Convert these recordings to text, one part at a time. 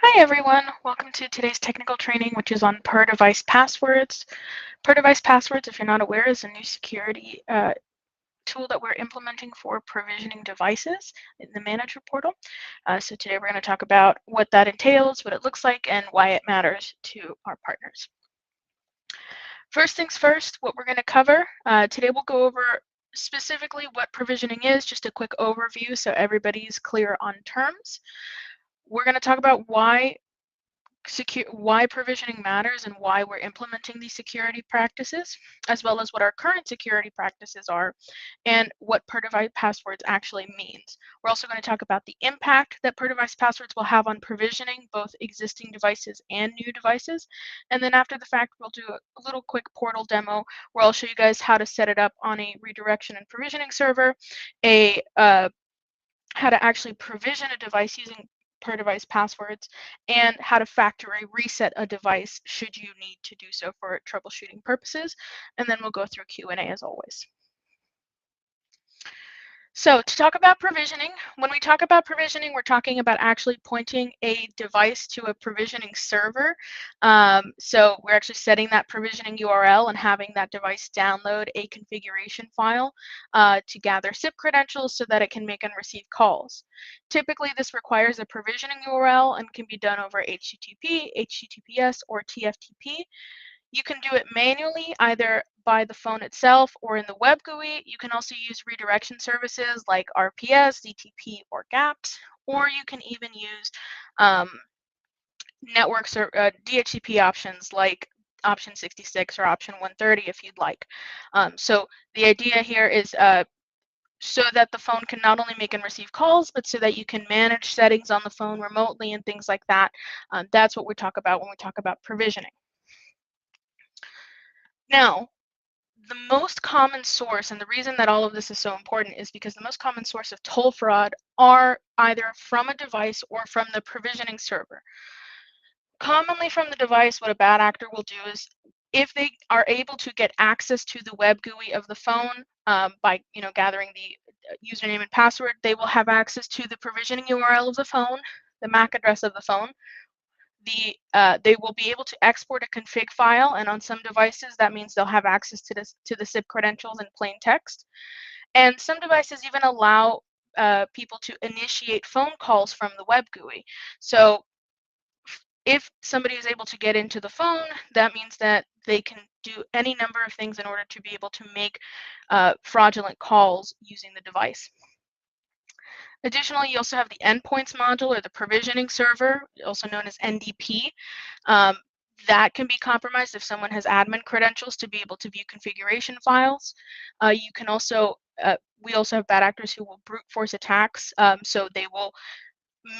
Hi everyone, welcome to today's technical training, which is on per device passwords. Per device passwords, if you're not aware, is a new security tool that we're implementing for provisioning devices in the manager portal. So today we're going to talk about what that entails, what it looks like, and why it matters to our partners. First things first, what we're going to cover. Today we'll go over specifically what provisioning is, just a quick overview so everybody's clear on terms. We're going to talk about why provisioning matters and why we're implementing these security practices, as well as what our current security practices are and what per device passwords actually means. We're also going to talk about the impact that per device passwords will have on provisioning both existing devices and new devices. And then after the fact, we'll do a little quick portal demo where I'll show you guys how to set it up on a redirection and provisioning server, how to actually provision a device using per device passwords, and how to factory reset a device should you need to do so for troubleshooting purposes. And then we'll go through Q&A as always. So to talk about provisioning, when we talk about provisioning, we're talking about actually pointing a device to a provisioning server. So we're actually setting that provisioning URL and having that device download a configuration file to gather SIP credentials so that it can make and receive calls. Typically, this requires a provisioning URL and can be done over HTTP, HTTPS, or TFTP. You can do it manually, either by the phone itself or in the web GUI. You can also use redirection services like RPS, ZTP, or GAPS, or you can even use networks or DHCP options like option 66 or option 130 if you'd like. So the idea here is so that the phone can not only make and receive calls, but so that you can manage settings on the phone remotely and things like that. That's what we talk about when we talk about provisioning. Now, the most common source, and the reason that all of this is so important is because the most common source of toll fraud are either from a device or from the provisioning server. Commonly from the device, what a bad actor will do is if they are able to get access to the web GUI of the phone by gathering the username and password, they will have access to the provisioning URL of the phone, the MAC address of the phone. They will be able to export a config file, and on some devices that means they'll have access to the SIP credentials in plain text. And some devices even allow people to initiate phone calls from the web GUI. So if somebody is able to get into the phone, that means that they can do any number of things in order to be able to make fraudulent calls using the device. Additionally, you also have the endpoints module or the provisioning server, also known as NDP. That can be compromised if someone has admin credentials to be able to view configuration files. You can also, we also have bad actors who will brute force attacks. So they will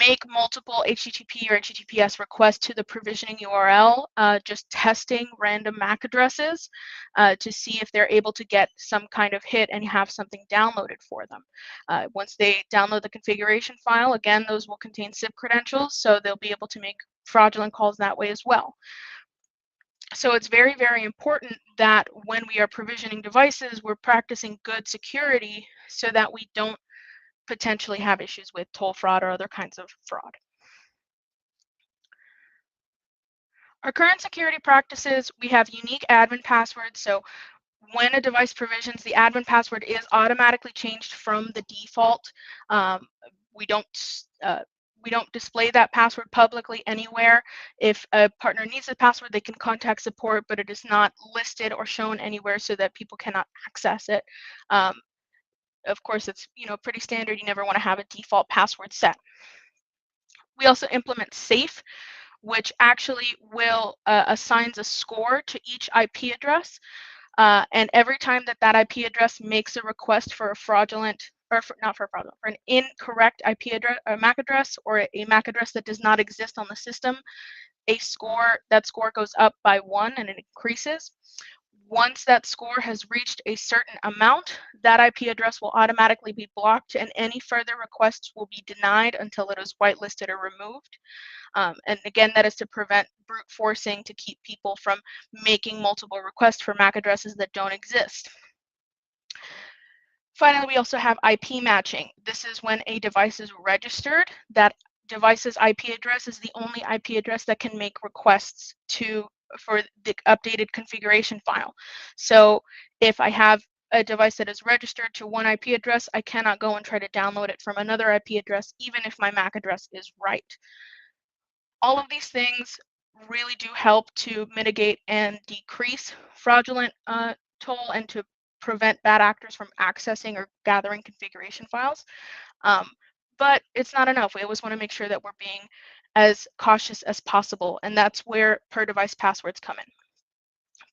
make multiple HTTP or HTTPS requests to the provisioning URL, just testing random MAC addresses to see if they're able to get some kind of hit and have something downloaded for them. Once they download the configuration file, again, those will contain SIP credentials, so they'll be able to make fraudulent calls that way as well. So it's very, very important that when we are provisioning devices, we're practicing good security so that we don't potentially have issues with toll fraud or other kinds of fraud. Our current security practices, we have unique admin passwords. So when a device provisions, the admin password is automatically changed from the default. We don't display that password publicly anywhere. If a partner needs the password, they can contact support, but it is not listed or shown anywhere so that people cannot access it. Of course, it's pretty standard. You never want to have a default password set. We also implement SAFE, which actually will assigns a score to each IP address. And every time that IP address makes a request for a fraudulent, or for an incorrect IP address, or MAC address, or a MAC address that does not exist on the system, that score goes up by 1 and it increases. Once that score has reached a certain amount, that IP address will automatically be blocked and any further requests will be denied until it is whitelisted or removed. And again, that is to prevent brute forcing to keep people from making multiple requests for MAC addresses that don't exist. Finally, we also have IP matching. This is when a device is registered that device's IP address is the only IP address that can make requests for the updated configuration file. So if I have a device that is registered to one IP address, I cannot go and try to download it from another IP address, even if my MAC address is right. All of these things really do help to mitigate and decrease fraudulent toll and to prevent bad actors from accessing or gathering configuration files. But it's not enough. We always want to make sure that we're being as cautious as possible, and that's where per-device passwords come in.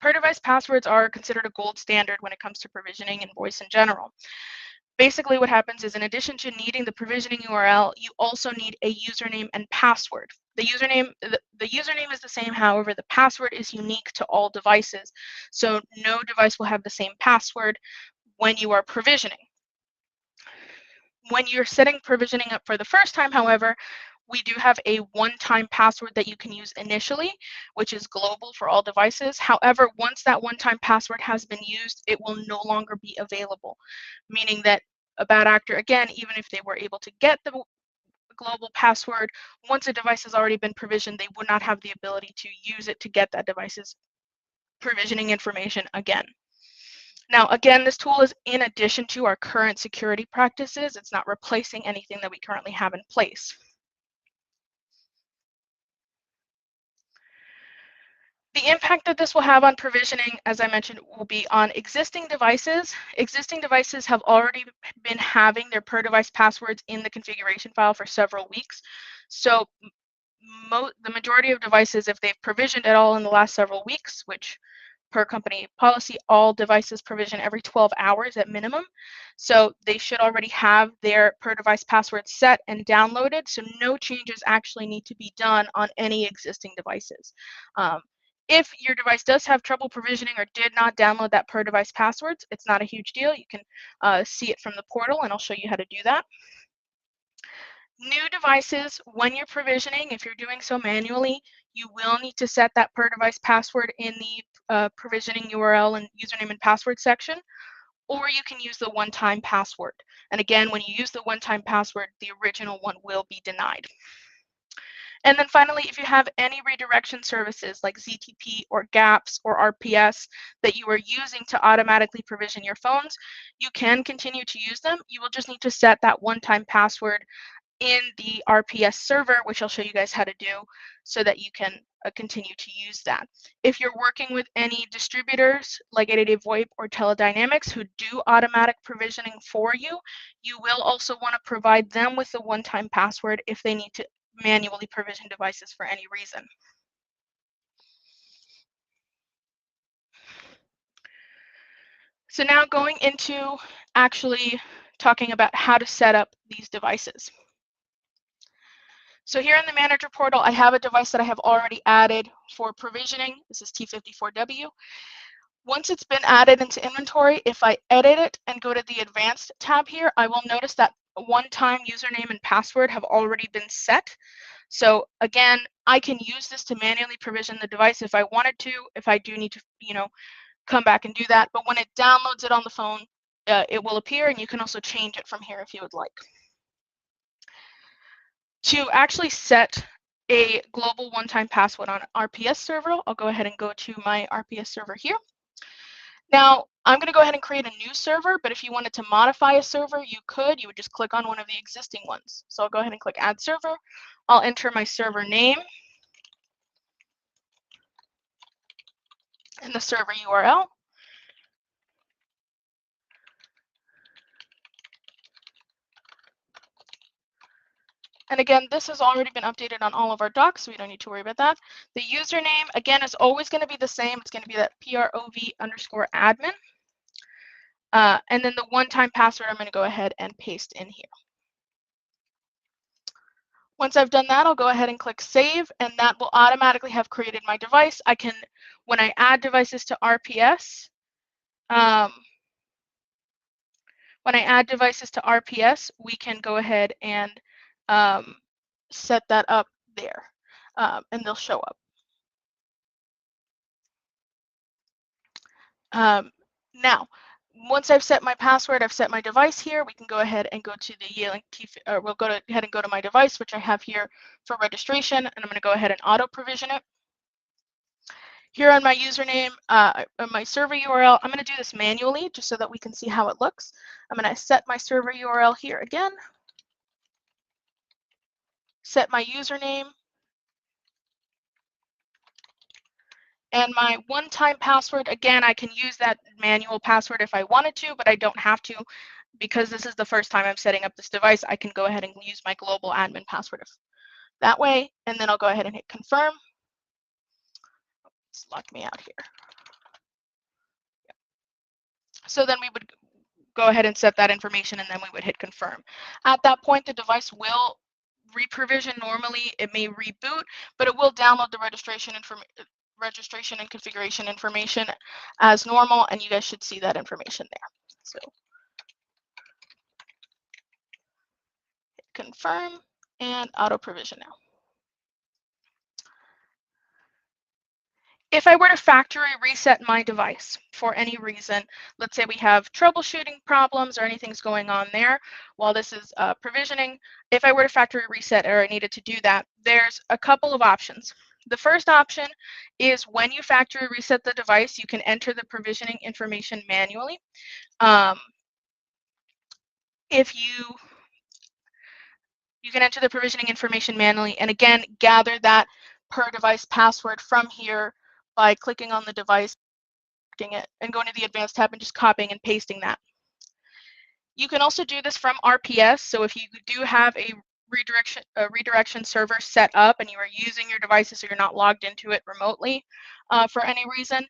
Per-device passwords are considered a gold standard when it comes to provisioning and voice in general. Basically, what happens is, in addition to needing the provisioning URL, you also need a username and password. The username is the same, however, the password is unique to all devices. So no device will have the same password when you are provisioning. When you're setting provisioning up for the first time, however, we do have a one-time password that you can use initially, which is global for all devices. However, once that one-time password has been used, it will no longer be available, meaning that a bad actor, again, even if they were able to get the global password, once a device has already been provisioned, they would not have the ability to use it to get that device's provisioning information again. Now, again, this tool is in addition to our current security practices. It's not replacing anything that we currently have in place. The impact that this will have on provisioning, as I mentioned, will be on existing devices. Existing devices have already been having their per-device passwords in the configuration file for several weeks. So the majority of devices, if they've provisioned at all in the last several weeks, which per company policy, all devices provision every 12 hours at minimum. So they should already have their per device password set and downloaded. So no changes actually need to be done on any existing devices. If your device does have trouble provisioning or did not download that per device passwords, it's not a huge deal. You can see it from the portal, and I'll show you how to do that. New devices, when you're provisioning, if you're doing so manually, you will need to set that per device password in the provisioning URL and username and password section, or you can use the one-time password. And again, when you use the one-time password, the original one will be denied. And then finally, if you have any redirection services like ZTP or GAPS or RPS that you are using to automatically provision your phones, you can continue to use them. You will just need to set that one-time password in the RPS server, which I'll show you guys how to do so that you can continue to use that. If you're working with any distributors like OITVOIP or Teledynamics who do automatic provisioning for you, you will also want to provide them with a one-time password if they need to manually provision devices for any reason. So now going into actually talking about how to set up these devices. So here in the manager portal, I have a device that I have already added for provisioning. This is T54W. Once it's been added into inventory, if I edit it and go to the advanced tab here, I will notice that one-time username and password have already been set. So again, I can use this to manually provision the device if I wanted to, if I do need to, come back and do that. But when it downloads it on the phone, it will appear, and you can also change it from here if you would like. To actually set a global one-time password on RPS server, I'll go ahead and go to my RPS server here. Now, I'm going to go ahead and create a new server, but if you wanted to modify a server, you could. You would just click on one of the existing ones. So I'll go ahead and click Add Server. I'll enter my server name and the server URL. And again, this has already been updated on all of our docs, so we don't need to worry about that. The username, again, is always going to be the same. It's going to be that PROV_admin. And then the one-time password, I'm going to go ahead and paste in here. Once I've done that, I'll go ahead and click Save, and that will automatically have created my device. I can, when I add devices to RPS, we can go ahead and set that up there, and they'll show up. Now, once I've set my password, I've set my device here, we can go ahead and go to the Yealink we'll go ahead and go to my device, which I have here for registration, and I'm going to go ahead and auto provision it. Here on my username, on my server URL, I'm going to do this manually just so that we can see how it looks. I'm going to set my server URL here again, set my username, and my one-time password. Again, I can use that manual password if I wanted to, but I don't have to because this is the first time I'm setting up this device. I can go ahead and use my global admin password that way, and then I'll go ahead and hit confirm. It's locked me out here. So then we would go ahead and set that information, and then we would hit confirm. At that point, the device will reprovision normally. It may reboot, but it will download the registration and configuration information as normal, and you guys should see that information there. So hit confirm and auto provision now. If I were to factory reset my device for any reason, let's say we have troubleshooting problems or anything's going on there while this is provisioning, if I were to factory reset or I needed to do that, there's a couple of options. The first option is when you factory reset the device, you can enter the provisioning information manually. If you can enter the provisioning information manually, and again, gather that per device password from here by clicking on the device, it, and going to the advanced tab and just copying and pasting that. You can also do this from RPS. So if you do have a redirection server set up and you are using your devices so you're not logged into it remotely for any reason,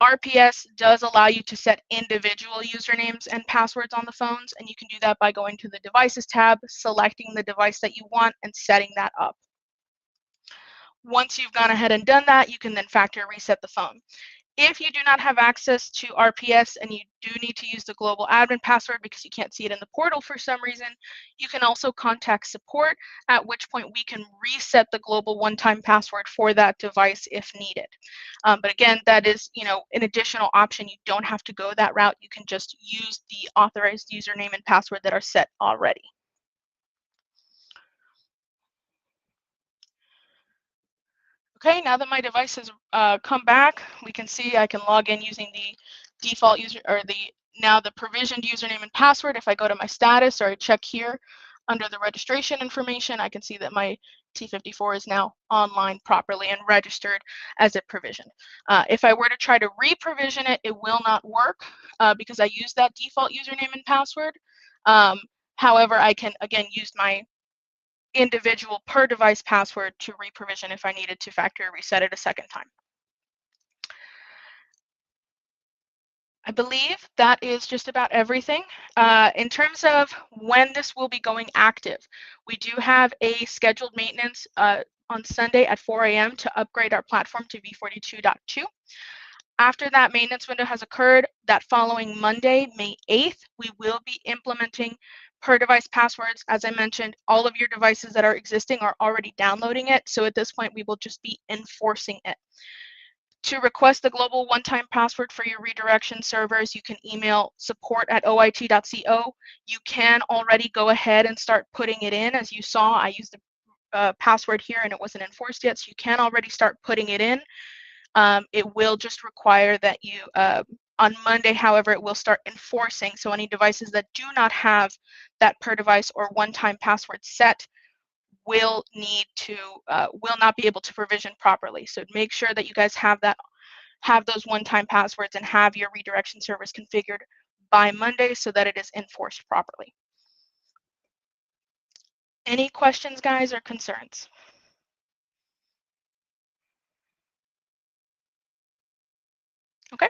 RPS does allow you to set individual usernames and passwords on the phones, and you can do that by going to the Devices tab, selecting the device that you want, and setting that up. Once you've gone ahead and done that, you can then factory reset the phone. If you do not have access to RPS and you do need to use the global admin password because you can't see it in the portal for some reason, you can also contact support, at which point we can reset the global one-time password for that device if needed. But again, that is, an additional option. You don't have to go that route. You can just use the authorized username and password that are set already. Okay, now that my device has come back, we can see I can log in using the default user or the provisioned username and password. If I go to my status or I check here under the registration information, I can see that my T54 is now online properly and registered as it provisioned. If I were to try to re-provision it, it will not work because I used that default username and password. However, I can again use my individual per device password to re-provision if I needed to factory reset it a second time. I believe that is just about everything. In terms of when this will be going active, we do have a scheduled maintenance on Sunday at 4 a.m. to upgrade our platform to v42.2. After that maintenance window has occurred, that following Monday, May 8th, we will be implementing per device passwords. As I mentioned, all of your devices that are existing are already downloading it. So at this point, we will just be enforcing it. To request the global one-time password for your redirection servers, you can email support@oit.co. You can already go ahead and start putting it in. As you saw, I used the password here and it wasn't enforced yet, so you can already start putting it in. It will just require that you, on Monday, however, it will start enforcing. So any devices that do not have that per device or one-time password set will not be able to provision properly. So make sure that you guys have those one-time passwords and have your redirection servers configured by Monday so that it is enforced properly. Any questions, guys, or concerns? Okay.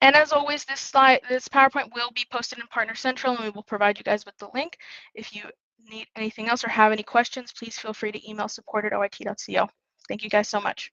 And as always, this PowerPoint will be posted in Partner Central, and we will provide you guys with the link. If you need anything else or have any questions, please feel free to email support@oit.co. Thank you guys so much.